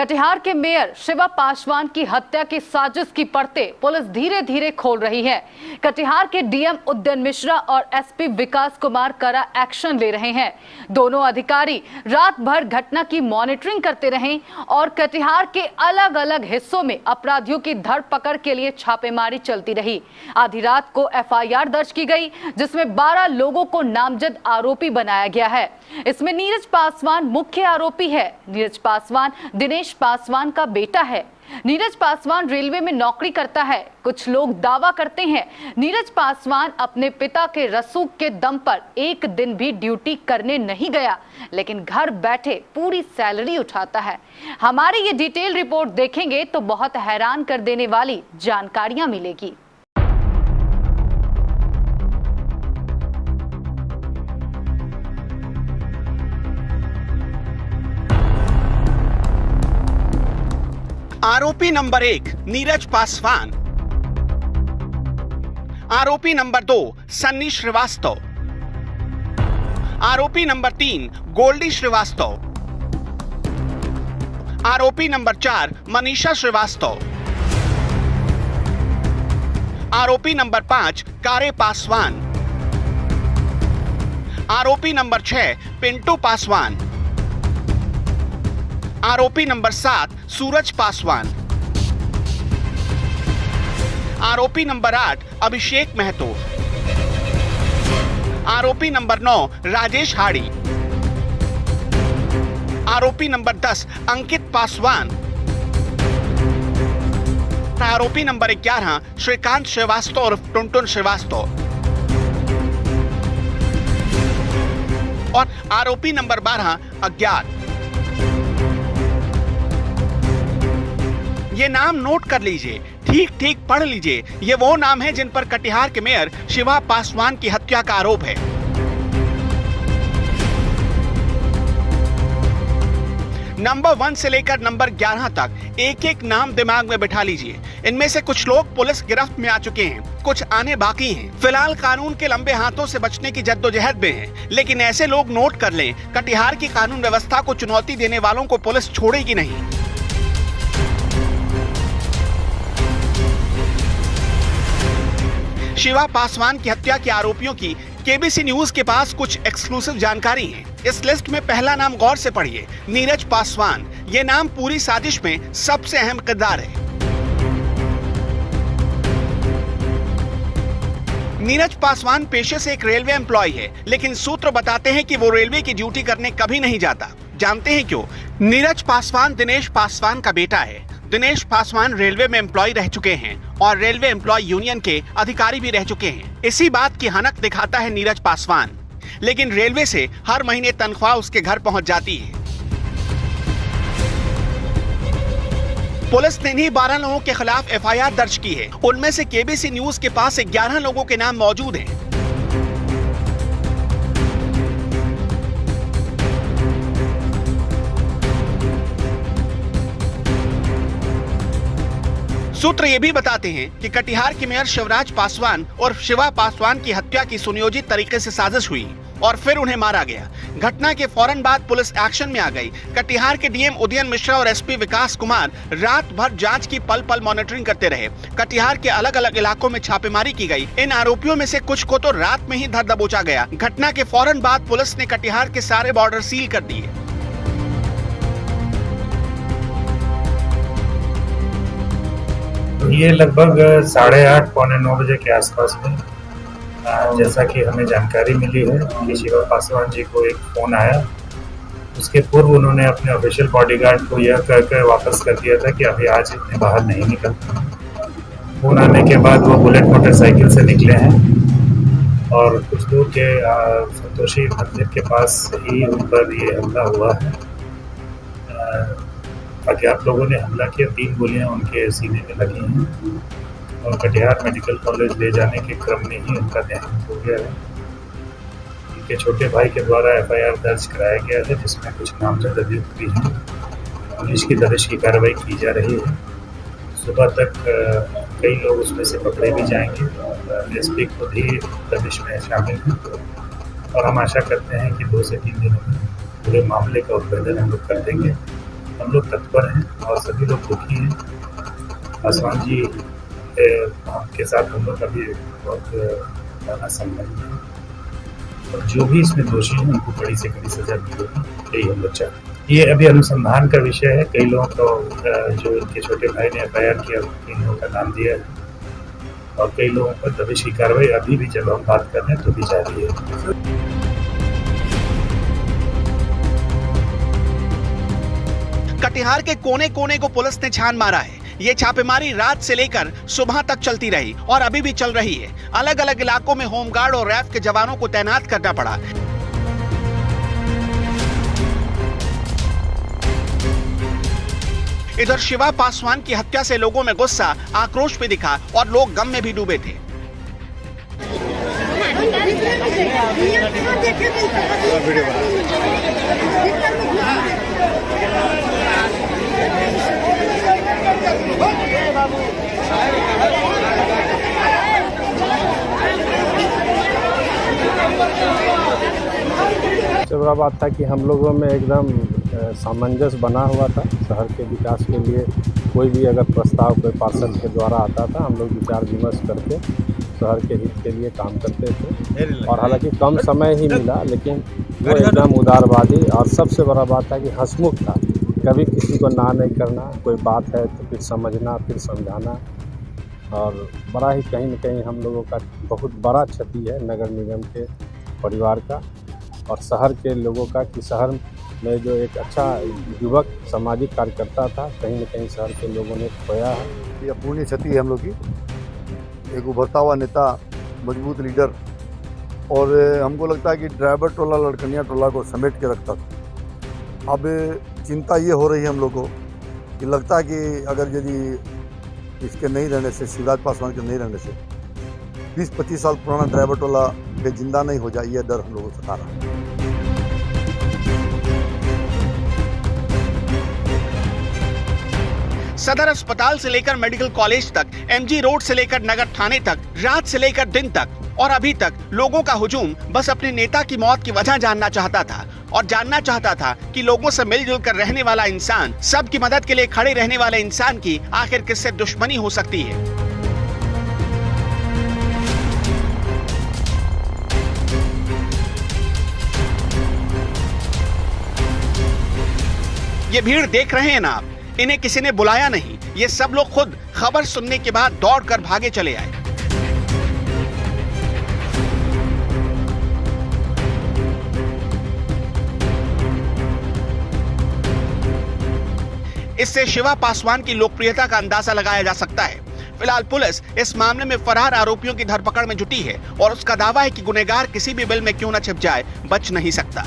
कटिहार के मेयर शिवा पासवान की हत्या की साजिश की परतें पुलिस धीरे धीरे खोल रही है। कटिहार के डीएम उदयन मिश्रा और एसपी विकास कुमार कड़ा एक्शन ले रहे हैं। दोनों अधिकारी रात भर घटना की मॉनिटरिंग करते रहे और कटिहार के अलग अलग हिस्सों में अपराधियों की धरपकड़ के लिए छापेमारी चलती रही। आधी रात को एफआईआर दर्ज की गई, जिसमें 12 लोगों को नामजद आरोपी बनाया गया है। इसमें नीरज पासवान मुख्य आरोपी है। नीरज पासवान दिनेश पासवान का बेटा है। नीरज पासवान रेलवे में नौकरी करता है। कुछ लोग दावा करते हैं नीरज पासवान अपने पिता के रसूख के दम पर एक दिन भी ड्यूटी करने नहीं गया, लेकिन घर बैठे पूरी सैलरी उठाता है। हमारी ये डिटेल रिपोर्ट देखेंगे तो बहुत हैरान कर देने वाली जानकारियां मिलेगी। आरोपी नंबर 1 नीरज पासवान, आरोपी नंबर 2 सन्नी श्रीवास्तव, आरोपी नंबर 3 गोल्डी श्रीवास्तव, आरोपी नंबर 4 मनीषा श्रीवास्तव, आरोपी नंबर 5 कारे पासवान, आरोपी नंबर 6 पिंटू पासवान, आरोपी नंबर 7 सूरज पासवान, आरोपी नंबर 8 अभिषेक महतो, आरोपी नंबर 9 राजेश हाड़ी, आरोपी नंबर 10 अंकित पासवान, आरोपी नंबर 11 श्रीकांत श्रीवास्तव और टुनटुन श्रीवास्तव और आरोपी नंबर 12 अज्ञात। ये नाम नोट कर लीजिए, ठीक ठीक पढ़ लीजिए। ये वो नाम है जिन पर कटिहार के मेयर शिवा पासवान की हत्या का आरोप है। नंबर 1 से लेकर नंबर 11 तक एक एक नाम दिमाग में बिठा लीजिए। इनमें से कुछ लोग पुलिस गिरफ्त में आ चुके हैं, कुछ आने बाकी हैं। फिलहाल कानून के लंबे हाथों से बचने की जद्दोजहद में हैं, लेकिन ऐसे लोग नोट कर लें, कटिहार की कानून व्यवस्था को चुनौती देने वालों को पुलिस छोड़ेगी नहीं। शिवा पासवान की हत्या के आरोपियों की केबीसी न्यूज के पास कुछ एक्सक्लूसिव जानकारी है। इस लिस्ट में पहला नाम गौर से पढ़िए, नीरज पासवान। ये नाम पूरी साजिश में सबसे अहम किरदार है। नीरज पासवान पेशे से एक रेलवे एम्प्लॉय है, लेकिन सूत्र बताते हैं कि वो रेलवे की ड्यूटी करने कभी नहीं जाता। जानते हैं क्यों? नीरज पासवान दिनेश पासवान का बेटा है। दिनेश पासवान रेलवे में एम्प्लॉय रह चुके हैं और रेलवे एम्प्लॉय यूनियन के अधिकारी भी रह चुके हैं। इसी बात की हनक दिखाता है नीरज पासवान, लेकिन रेलवे से हर महीने तनख्वाह उसके घर पहुंच जाती है। पुलिस ने इन्हीं 12 लोगों के खिलाफ एफआईआर दर्ज की है। उनमें से केबीसी न्यूज के पास 11 लोगों के नाम मौजूद हैं। सूत्र ये भी बताते हैं कि कटिहार के मेयर शिवराज पासवान और शिवा पासवान की हत्या की सुनियोजित तरीके से साजिश हुई और फिर उन्हें मारा गया। घटना के फौरन बाद पुलिस एक्शन में आ गई। कटिहार के डीएम उदयन मिश्रा और एसपी विकास कुमार रात भर जांच की पल पल मॉनिटरिंग करते रहे। कटिहार के अलग अलग इलाकों में छापेमारी की गई। इन आरोपियों में से कुछ को तो रात में ही धर दबोचा गया। घटना के फौरन बाद पुलिस ने कटिहार के सारे बॉर्डर सील कर दिए। ये लगभग 8:30 पौने 9 बजे के आसपास में जैसा कि हमें जानकारी मिली है कि शिवा पासवान जी को एक फ़ोन आया। उसके पूर्व उन्होंने अपने ऑफिशियल बॉडीगार्ड को यह कहकर वापस कर दिया था कि अभी आज इतने बाहर नहीं निकल। फ़ोन आने के बाद वो बुलेट मोटरसाइकिल से निकले हैं और कुछ दूर के संतोषी मंदिर के पास ही उन पर ये हमला हुआ है। अज्ञात लोगों ने हमला किया। 3 गोलियां उनके सीने में लगी हैं और कटिहार मेडिकल कॉलेज ले जाने के क्रम में ही उनका देहांत हो गया है। उनके छोटे भाई के द्वारा एफआईआर दर्ज कराया गया है, जिसमें कुछ नामजद अभियुक्त भी हैं। पुलिस की दबिश की कार्रवाई की जा रही है। सुबह तक कई लोग उसमें से पकड़े भी जाएंगे। एसपी खुद ही दबिश में शामिल हैं और हम आशा करते हैं कि 2 से 3 दिनों में पूरे मामले का उद्भेदन हम लोग कर देंगे हम लोग तत्पर हैं और सभी लोग दुखी हैं। पासवान जी के साथ हम लोग अभी बहुत पुराना संबंध है और जो भी इसमें दोषी हैं उनको बड़ी से बड़ी सजा मिलेगी, यही हम लोग चाहते हैं। ये अभी अनुसंधान का विषय है। कई लोगों को जो इनके छोटे भाई ने FIR किया, इन लोगों का नाम दिया है और कई लोगों पर दबिश की कार्रवाई अभी भी जब हम बात कर रहे हैं तो भी जारी है। कटिहार के कोने कोने को पुलिस ने छान मारा है। ये छापेमारी रात से लेकर सुबह तक चलती रही और अभी भी चल रही है। अलग अलग इलाकों में होमगार्ड और रैफ के जवानों को तैनात करना पड़ा। इधर शिवा पासवान की हत्या से लोगों में गुस्सा, आक्रोश भी दिखा और लोग गम में भी डूबे थे। सबसे बड़ा बात था कि हम लोगों में एकदम सामंजस्य बना हुआ था। शहर के विकास के लिए कोई भी अगर प्रस्ताव कोई पार्षद के द्वारा आता था, हम लोग विचार विमर्श करके शहर के हित के लिए काम करते थे। और हालांकि कम समय ही मिला, लेकिन वो एकदम उदारवादी और सबसे बड़ा बात था कि हंसमुख था। कभी किसी को ना नहीं करना, कोई बात है तो फिर समझना, फिर समझाना। और बड़ा ही कहीं न कहीं हम लोगों का बहुत बड़ा क्षति है नगर निगम के परिवार का और शहर के लोगों का, कि शहर में जो एक अच्छा युवक सामाजिक कार्यकर्ता था, कहीं न कहीं शहर के लोगों ने खोया है। ये पूर्ण क्षति है हम लोग की। एक उभरता हुआ नेता, मजबूत लीडर, और हमको लगता है कि ड्राइवर टोला लड़कनिया टोला को समेट के रखता था। अब चिंता ये हो रही है हम लोग को कि लगता है कि अगर यदि इसके नहीं रहने से, शिवराज पासवान के नहीं रहने से 20-25 साल पुराना ड्राइवर टोला के जिंदा नहीं हो जाए, ये डर हम लोगों को सता रहा है। सदर अस्पताल से लेकर मेडिकल कॉलेज तक, MG रोड से लेकर नगर थाने तक, रात से लेकर दिन तक और अभी तक लोगों का हुजूम बस अपने नेता की मौत की वजह जानना चाहता था और जानना चाहता था कि लोगों से मिलजुल कर रहने वाला इंसान, सबकी मदद के लिए खड़े रहने वाले इंसान की आखिर किससे दुश्मनी हो सकती है। ये भीड़ देख रहे हैं ना आप, इन्हें किसी ने बुलाया नहीं। ये सब लोग खुद खबर सुनने के बाद दौड़कर भागे चले आए। इससे शिवा पासवान की लोकप्रियता का अंदाजा लगाया जा सकता है। फिलहाल पुलिस इस मामले में फरार आरोपियों की धरपकड़ में जुटी है और उसका दावा है कि गुनहगार किसी भी बिल में क्यों न छिप जाए, बच नहीं सकता।